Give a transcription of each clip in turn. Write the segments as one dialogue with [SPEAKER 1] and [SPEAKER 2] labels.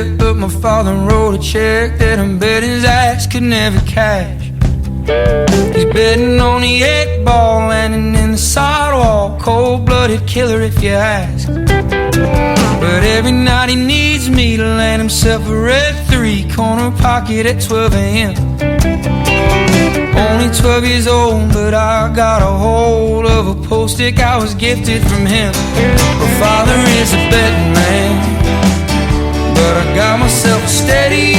[SPEAKER 1] bet, but my father wrote a check that I'm betting his ass could never cash. He's betting on the 8-ball landing in the sidewalk, cold-blooded killer if you ask. But every night he needs me to land himself a red 3-corner pocket at 12 a.m. Only 12 years old, but I got a hold of a post-it I was gifted from him. My father is a betting man, but I got myself a steady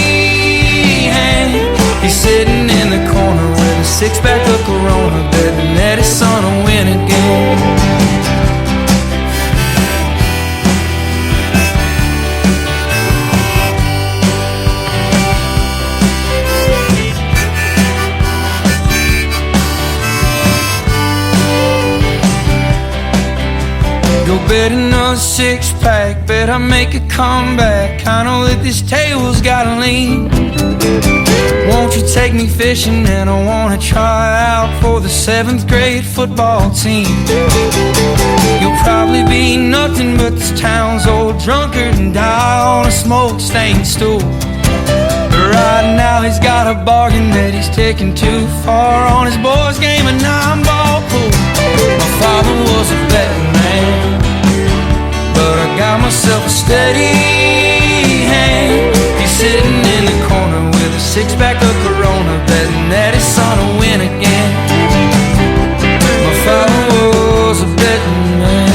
[SPEAKER 1] hand. He's sitting in the corner with a 6-pack of Corona, betting that his son will win again. Go bet another 6-pack, bet I make a comeback. I know that this table's gotta lean. Won't you take me fishing, and I wanna try out for the 7th grade football team. You'll probably be nothing but this town's old drunkard and die on a smoke-stained stool. But right now he's got a bargain that he's taking too far on his boys' game of 9-ball pool. My father was a betting man, but I got myself a steady hand. He's sitting in the corner with a 6-pack of Corona, betting that his son will win again. My father was a betting man.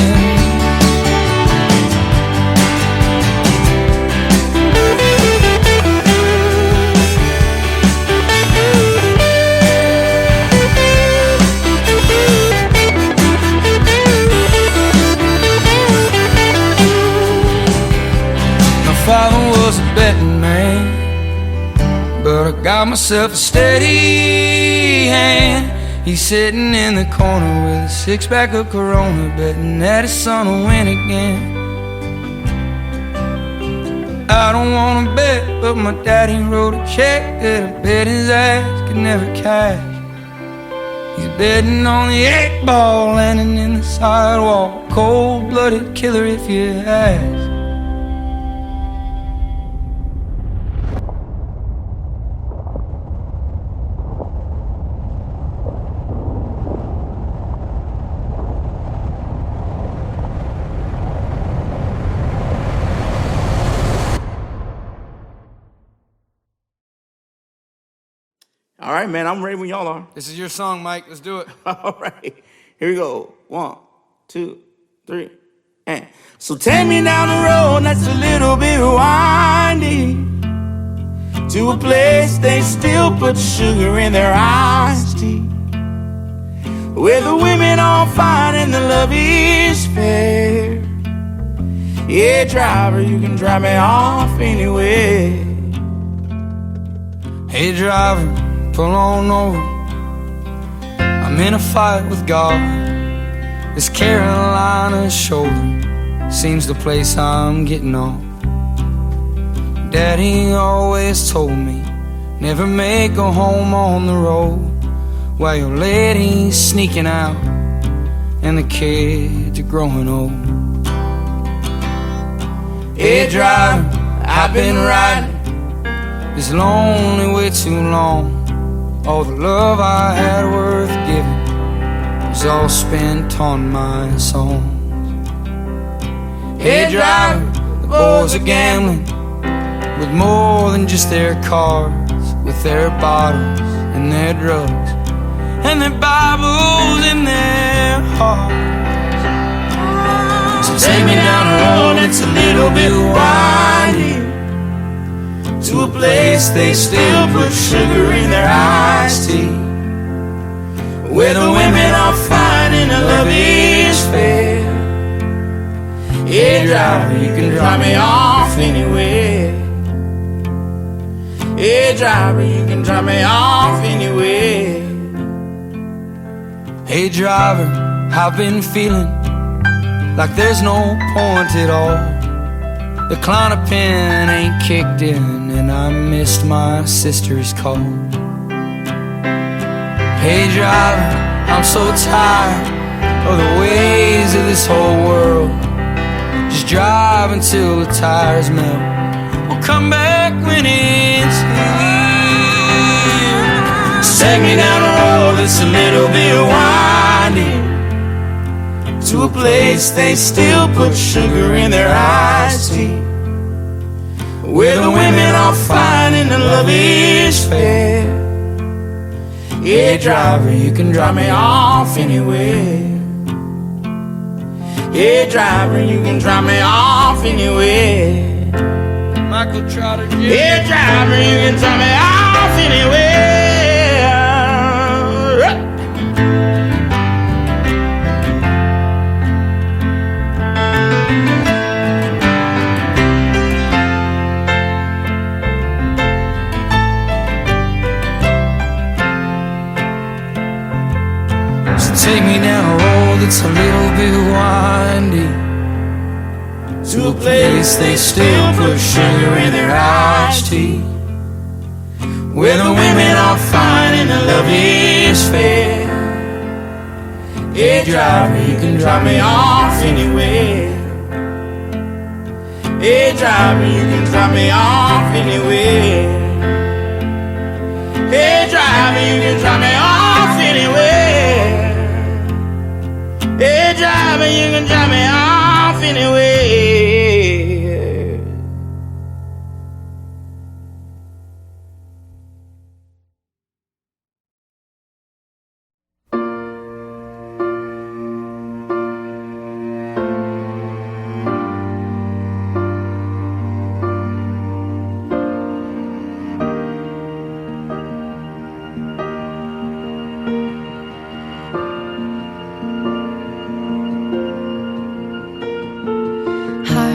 [SPEAKER 1] Father was a betting man, but I got myself a steady hand. He's sitting in the corner with a 6-pack of Corona, betting that his son will win again. I don't wanna bet, but my daddy wrote a check that I bet his ass could never cash. He's betting on the 8-ball landing in the sidewalk, cold-blooded killer if you ask.
[SPEAKER 2] All right, man, I'm ready when y'all are.
[SPEAKER 1] This is your song, Mike. Let's do it.
[SPEAKER 2] All right, here we go. 1, 2, 3, and. So take me down the road that's a little bit windy, to a place they still put sugar in their iced tea, where the women are fine and the love is fair. Yeah, driver, you can drive me off anywhere.
[SPEAKER 1] Hey, driver, pull on over. I'm in a fight with God. This Carolina shoulder seems the place I'm getting off. Daddy always told me, never make a home on the road while your lady's sneaking out and the kids are growing old. Hey, driver, I've been riding this lonely way too long. All the love I had worth giving was all spent on my songs. Hey, driver, the boys are gambling with more than just their cars, with their bottles and their drugs and their Bibles in their hearts. So take me down the road that's a little bit windy, to a place they still put sugar in their iced tea, where the women are fine and the love is fair. Yeah, driver, you can drop me off anywhere. Yeah, driver, you can drop me off anywhere. Hey, driver, I've been feeling like there's no point at all. The Klonopin ain't kicked in and I missed my sister's call. Hey, driver, I'm so tired of the ways of this whole world. Just drive until the tires melt. We'll come back when it's here.
[SPEAKER 2] Take me down a road that's a little bit winding, to a place they still put sugar in their iced tea, where the women are fine and the love is fair. Yeah, driver, you can drop me off anywhere. Yeah, driver, you can drop me off anywhere.
[SPEAKER 1] Michael Trotter,
[SPEAKER 2] yeah, driver, you can drop me off anywhere.
[SPEAKER 1] Take me down a road that's a little bit windy,
[SPEAKER 2] to a place they still put sugar in their iced tea, where the women are fine and the love is fair. Yeah, driver, you can drop me off anywhere. Yeah, driver, you can drop me off anywhere. Yeah, driver, you can drop me off anywhere. Hey, driver, you can drop me off anywhere.
[SPEAKER 3] Hi.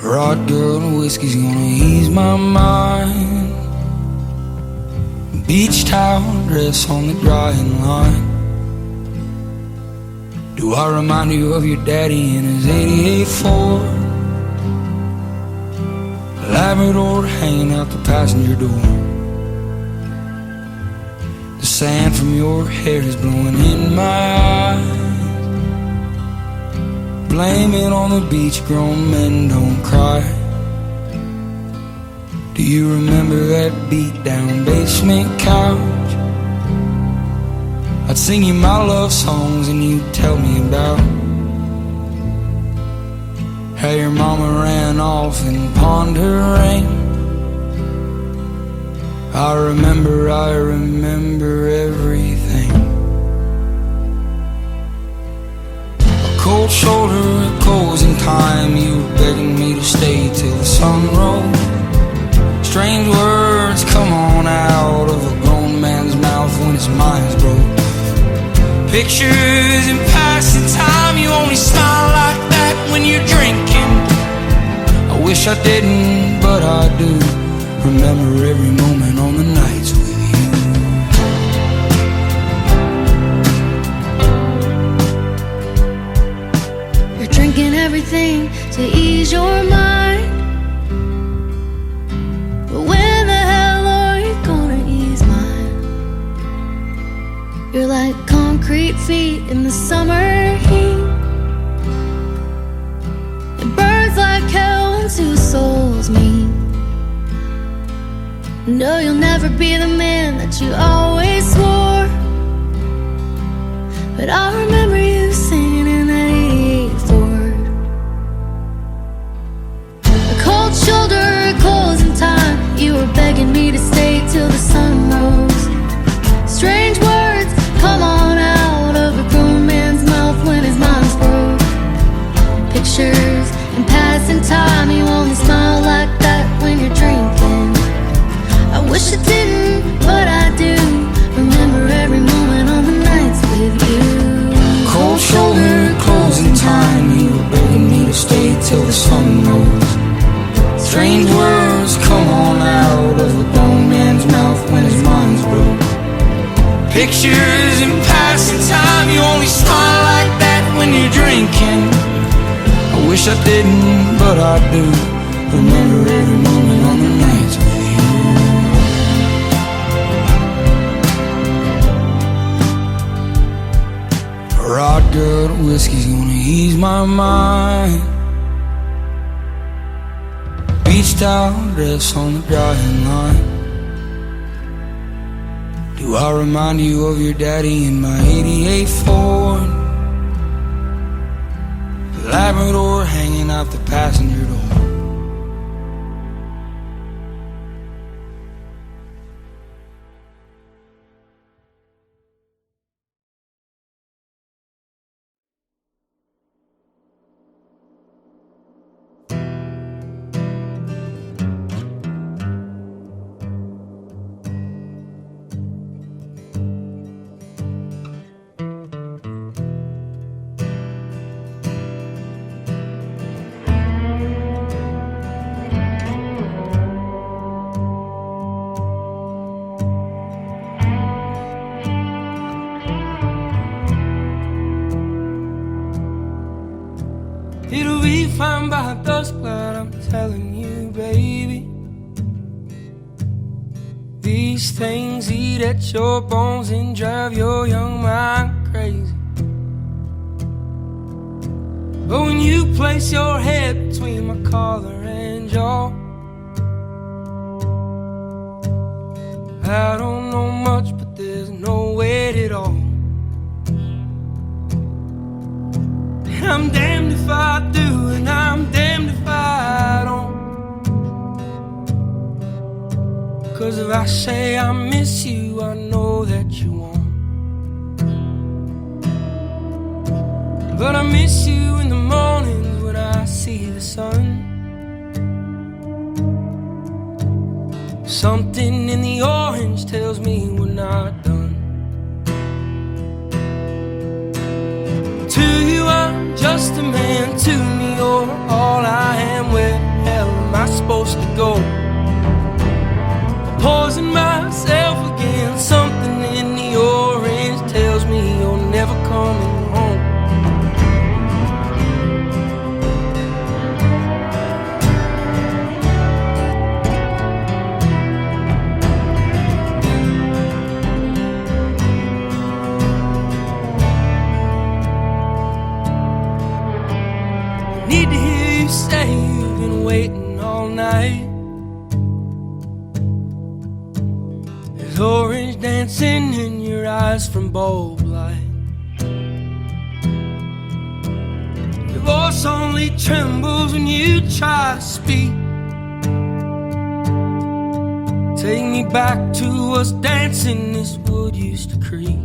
[SPEAKER 1] Rod girl and whiskey's gonna ease my mind. Beach towel dress on the drying line. Do I remind you of your daddy in his 88 Ford? Labrador hanging out the passenger door. The sand from your hair is blowing in my eyes. Blame it on the beach, grown men don't cry. Do you remember that beat down basement couch? I'd sing you my love songs and you'd tell me about how your mama ran off and pawned her ring. I remember everything. A cold shoulder, a closing time. You were begging me to stay till the sun rose. Strange words come on out of a grown man's mouth when his mind's broke. Pictures in passing time. You only smile like that when you're drinking. I wish I didn't, but I do. Remember every moment on the nights with
[SPEAKER 3] you. You're drinking everything to ease your mind. But when the hell are you gonna ease mine? You're like concrete feet in the summer heat. It burns like hell when two souls meet. No, you'll never be the man that you always swore. But I remember you singing in that 88 Ford. A cold shoulder, a closing time. You were begging me to stay till the sun rose. Strange words come on out of a grown man's mouth when his mind's broke. Pictures in passing time. You only smile like that when you're drinking. I wish I didn't, but I do. Remember every moment on the nights with you.
[SPEAKER 1] cold shoulder, closing time. You were begging me to stay till the sun rose. Strange words come on out of a grown man's mouth when his mind's broke. Pictures in passing time. You only smile like that when you're drinking. I wish I didn't, but I do. Remember every moment on the nights with you. Rod good whiskey's gonna ease my mind. Beach towel dress on the drying line. Do I remind you of your daddy in my 88 Ford? Labrador hanging out the passenger door. It'll be fine by dusk, but I'm telling you, baby, these things eat at your bones and drive your young mind crazy. But when you place your head between my collar and jaw, I don't know much, but there's no weight at all. I'm damned if I do, and I'm damned if I don't. 'Cause if I say I miss you, I know that you won't. But I miss you in the mornings when I see the sun. Something in the orange tells me we're not done. To you I'm just a man, to me you're all I am. Where go. Poison myself again. Something in the orange tells me you're never coming home. Need to hear you say you've been waiting all night. There's orange dancing in your eyes from bulb light. Your voice only trembles when you try to speak. Take me back to us dancing this wood used to creak.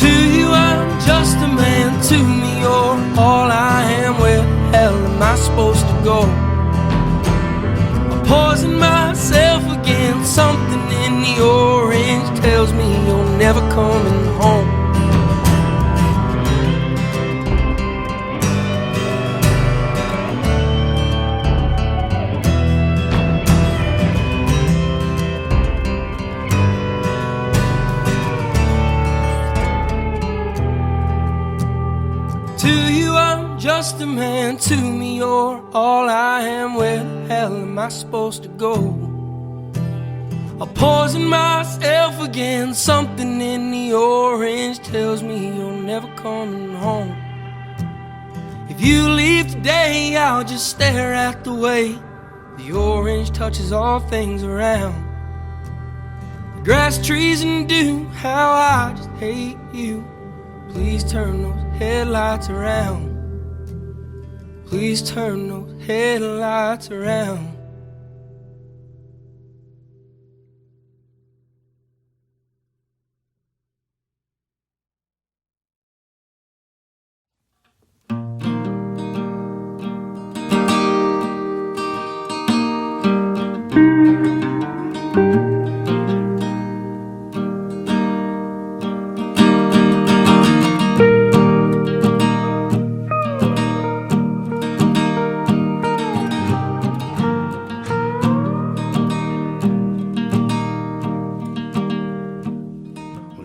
[SPEAKER 1] To you I'm just a man, to me you're all I am. Where the hell am I supposed to go? Poison myself again. Something in the orange tells me you're never coming home. To you I'm just a man, to me you're all I am. Where the hell am I supposed to go? I'll poison myself again. Something in the orange tells me you're never coming home. If you leave today, I'll just stare at the way the orange touches all things around. The grass, trees, and dew, how I just hate you. Please turn those headlights around. Please turn those headlights around.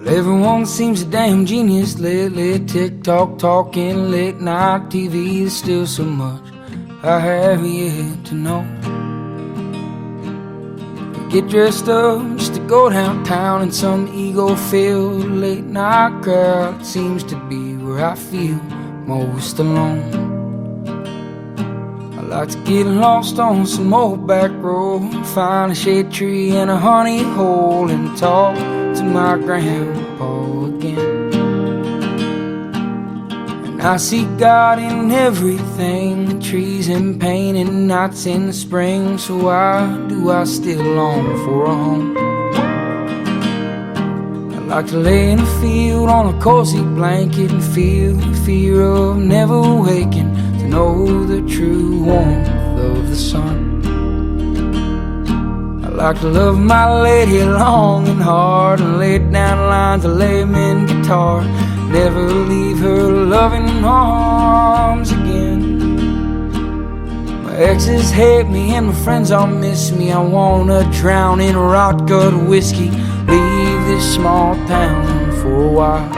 [SPEAKER 1] Everyone seems a damn genius lately. TikTok talking, late night TV. There's still so much I have yet to know. Get dressed up just to go downtown in some ego-filled late night crowd. It seems to be where I feel most alone. I like to get lost on some old back road, find a shade tree and a honey hole, and talk to my grandpa again. And I see God in everything, trees in pain and nights in the spring. So why do I still long for a home? I like to lay in a field on a cozy blanket and feel the fear of never waking, to know the true warmth of the sun. I like to love my lady long and hard, and lay down lines of layman guitar, never leave her loving arms again. My exes hate me and my friends all miss me. I wanna drown in rot gut whiskey, leave this small town for a while.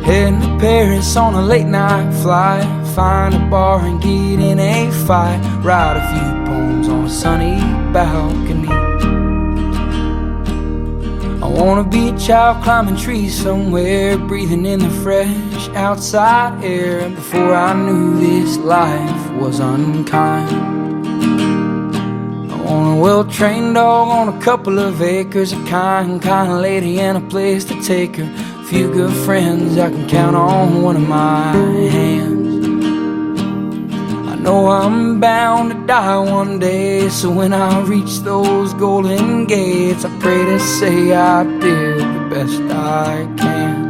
[SPEAKER 1] Heading to Paris on a late night flight, find a bar and get in a fight, write a few poems on a sunny balcony. I wanna be a child climbing trees somewhere, breathing in the fresh outside air, before I knew this life was unkind. I want a well-trained dog on a couple of acres, a kind lady and a place to take her, a few good friends I can count on one of my hands. I know I'm bound to die one day, so when I reach those golden gates, I pray to say I did the best I can.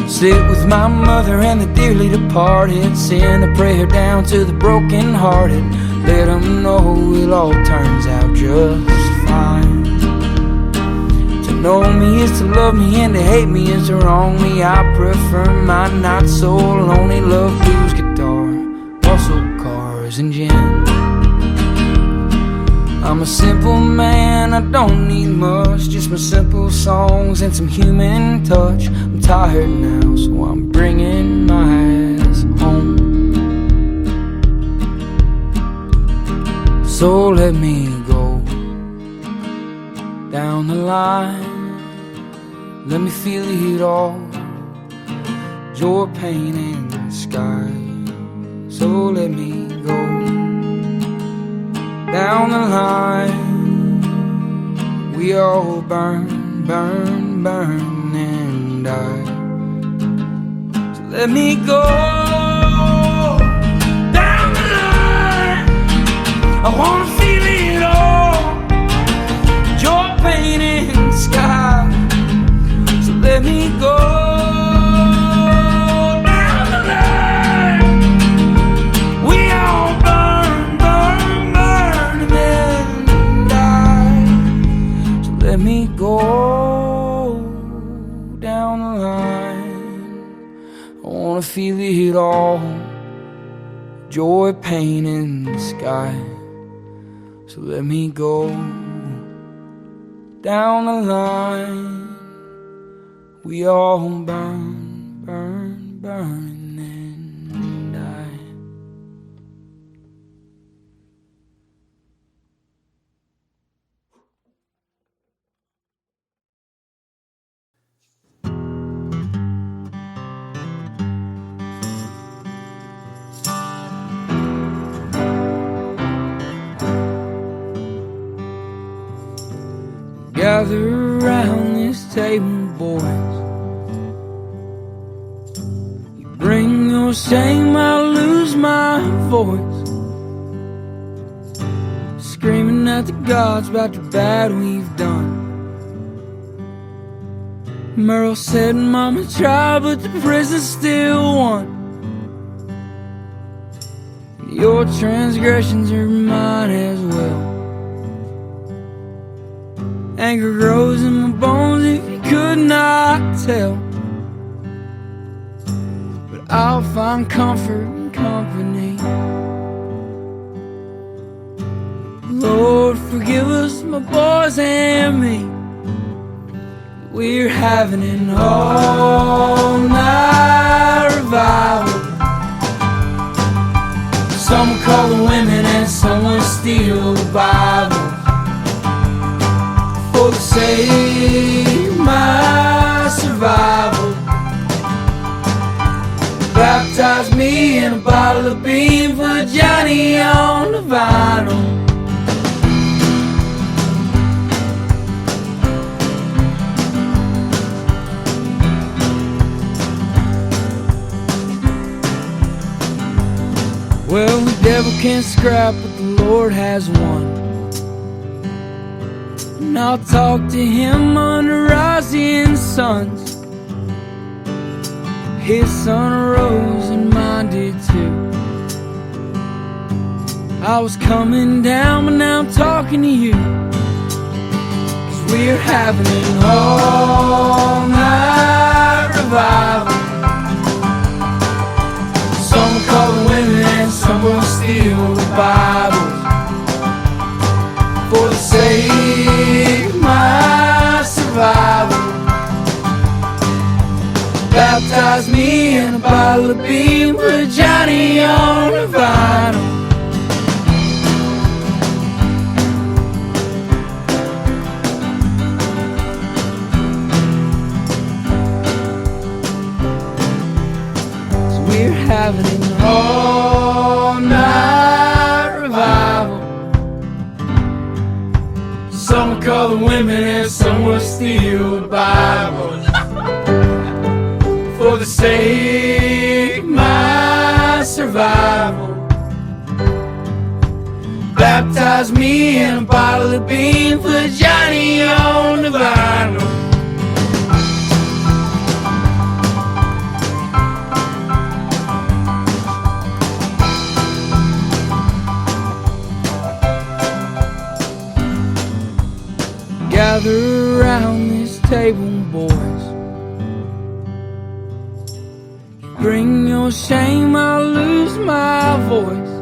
[SPEAKER 1] Sit with my mother and the dearly departed, send a prayer down to the broken hearted, let them know it all turns out just fine. To know me is to love me, and to hate me is to wrong me. I prefer my not so lonely love, blues, guitar, muscle cars, and gin. I'm a simple man, I don't need much, just my simple songs and some human touch. I'm tired now, so I'm bringing my ass home. So let me go down the line, let me feel it all, joy, pain, and the sky. So let me go down the line, we all burn, burn, burn and die. So let me go down the line, I wanna feel it all, joy, pain, and the sky. So let me go down the line, we all burn, burn, burn and then die. So let me go down the line, I wanna feel it all, joy, pain, and the sky. So let me go down the line, we all burn, burn, burn and die. Gather around this table, boys. You bring your shame, I lose my voice, screaming at the gods about the bad we've done. Merle said Mama tried, but the prison still won. Your transgressions are mine as well. Anger grows in my bones if you could not tell. But I'll find comfort in company. Lord, forgive us, my boys and me. We're having an all-night revival. Some will call the women and some will steal the Bible. For the sake of my survival, baptize me in a bottle of bean, put Johnny on the vinyl. Well, the devil can't scrap what the Lord has won, and I'll talk to him under rising suns. His sun arose and mine did too. I was coming down, but now I'm talking to you, 'cause we're having an all-night revival. Some will call the women and some will steal the Bible. For the sake of my survival, baptize me in a bottle of bean, put Johnny on the vinyl. So we're having an all-night revival. Some will call the women and some will steal the Bible. For the sake of my survival, baptize me in a bottle of bean, put Johnny on the vinyl. Gather around this table, boys. Bring your shame, I'll lose my voice.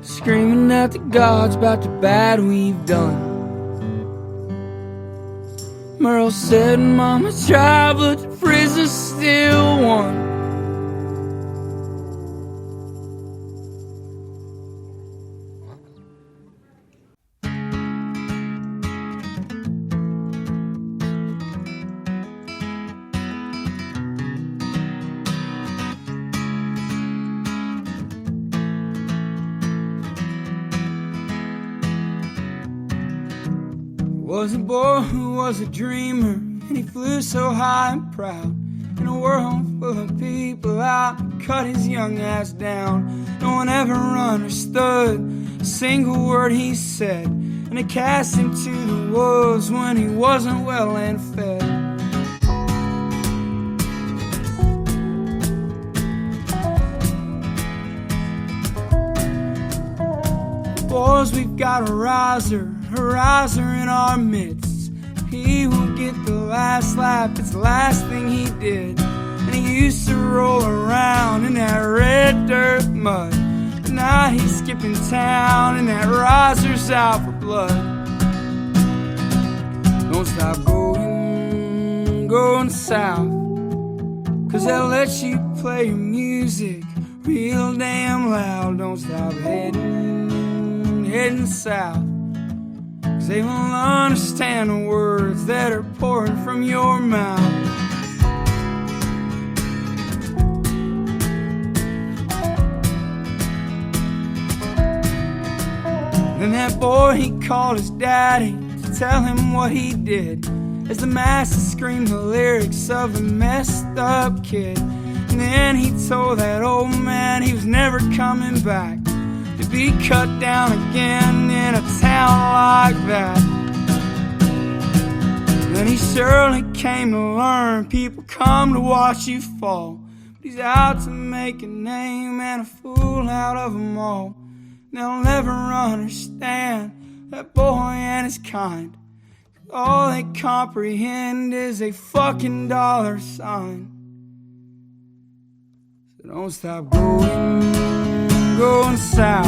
[SPEAKER 1] Screaming at the gods about the bad we've done. Merle said, Mama tried, but the prison still won. Was a boy who was a dreamer, and he flew so high and proud. In a world full of people out, cut his young ass down. No one ever understood a single word he said, and it cast him to the wolves when he wasn't well and fed. Boys, we've got a riser in our midst. He will get the last laugh, it's the last thing he did. And he used to roll around in that red dirt mud, but now he's skipping town and that riser's out for blood. Don't stop going south, 'cause they'll let you play your music real damn loud. Don't stop heading south, 'cause they won't understand the words that are pouring from your mouth. Then that boy, he called his daddy to tell him what he did, as the master screamed the lyrics of a messed up kid. And then he told that old man he was never coming back, to be cut down again in a town like that. Then he surely came to learn people come to watch you fall, but he's out to make a name and a fool out of them all. They'll never understand that boy and his kind. All they comprehend is a fucking dollar sign. So don't stop going south,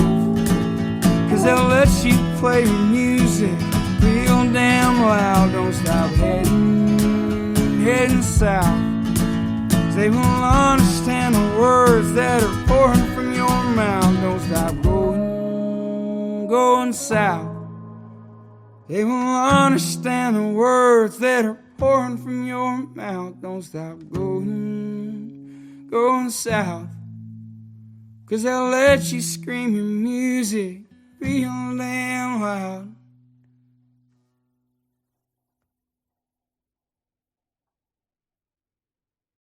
[SPEAKER 1] 'cause they'll let you play your music real damn loud. Don't stop heading south, 'cause they won't understand the words that are pouring from your mouth. Don't stop going south, they won't understand the words that are pouring from your mouth. Don't stop going south, 'cause they'll let you scream your music real damn loud.